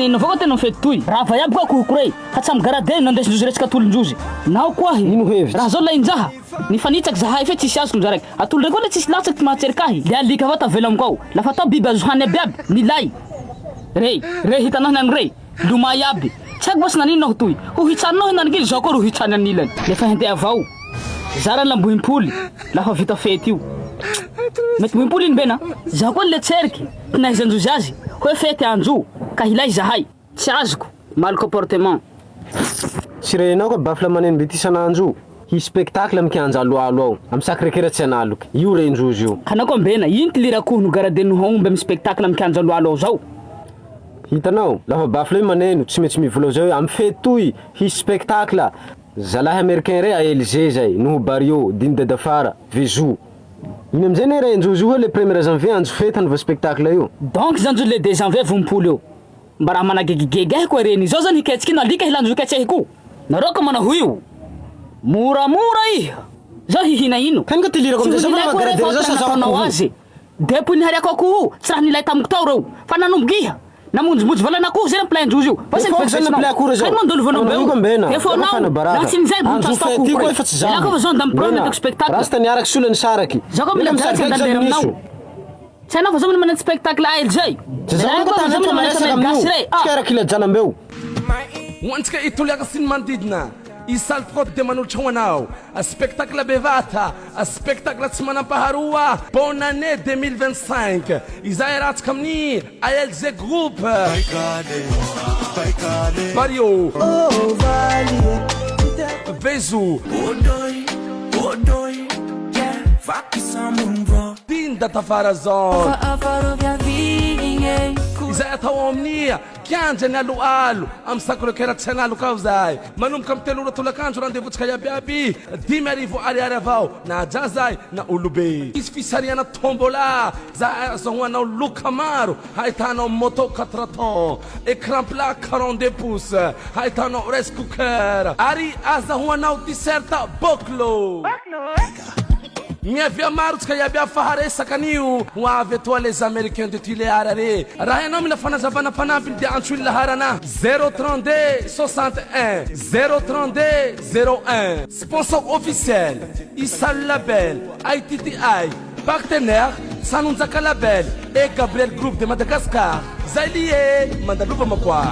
ino avao tena fety toy raha vaiaby koa kokoray hatsamy garadeny nandesindrozy resaka atolondrozy nao koahy ino hevitra raha zao lainjaha ny fanitsaky zahay fe tsisy azoko ndraraiky atolo koa le tsisy latsaky ty mahatseriky le alika avao tavela amiko lafa atao biby azo hany abiaby milay rey hitanao nany rey lomay aby tsy haiko bosy nanino toy ho hitsaninao hinanigily zao koa ro hitsany anilany lefa hentea avao zara lambohimpoly lafa vita fety io mety moimpoly iny bena zaho koa le tseriky naizanjozy azy hoe fety anjo ka hilay zahay tsy azoko mal comportement sirenao ko bafla maneno be ty sanandro hi spectacle mikianja aloalo ao am sacré-cœur analoky io renjozy io kana ko mbena iny ty lirakohno garadeno hombe am spectacle mikianja aloalo ao zao hitanao lafa bafla io maneno tsy mety mivolao zao am fety toy hi spectacle zalahy américain re ALG zay no Bario diny dadafara Vezou iny amizay ne renjozy io le 1er janvier anjo fety hanova spectacle io donc zanjo le 2 janvier vompolo io mba raha managegigege koa reny zao zany hiketsika ino alika hilanjo ketsehy ko nareo ko mana ho io moramora iha zao hihina ino kan ko tilira kom zao magaradero zao sa zao azy depo ni hariako akoho tsy raha nilay tamiko tao reo fa nanombogiha namonjomonjo valana akoho zay plaindrozy io basi mandolo vanao efo nao latsin'izay montastako ko zao ndam premier spectacle rasta niaraky solany saraky zao ko mila mizatsy andandera aminao tsy hainao fa zao manany spectacle ALG kila jalambeo hoantsika itoliaka sy ny manodidina isaly koty de manolotra ho anao spectacle bevata spectacle tsy manampaharoa bonne année 2025 izay ratsika amin'ny ALG group Bario Vezou Diny Datafara zone izay atao amin'ny kianja ny aloalo am sacré-cœur tsy analoka ao zay manomboka am telo ora tolakandro randevotsika iabiaby 10,000 ariary avao na aja zay na olobe isy fisariana tombola zay azahoanao loka maro hahitanao moto 4 temps écran plat 42 pouces hahitanao rice cooker ary azahoanao t-shirt boclo miavia maro tsika iabia faharesaka anio ho avy atoa les américains de Tuléar re raha ianao mila fanazavana fanampiny dia antsoiny laharana 032 61 032 01 sponsor officiel Isal Label ITTI partenaire Sanonjaka Label et Gabriel Group de Madagascar zay lié mandalova makoa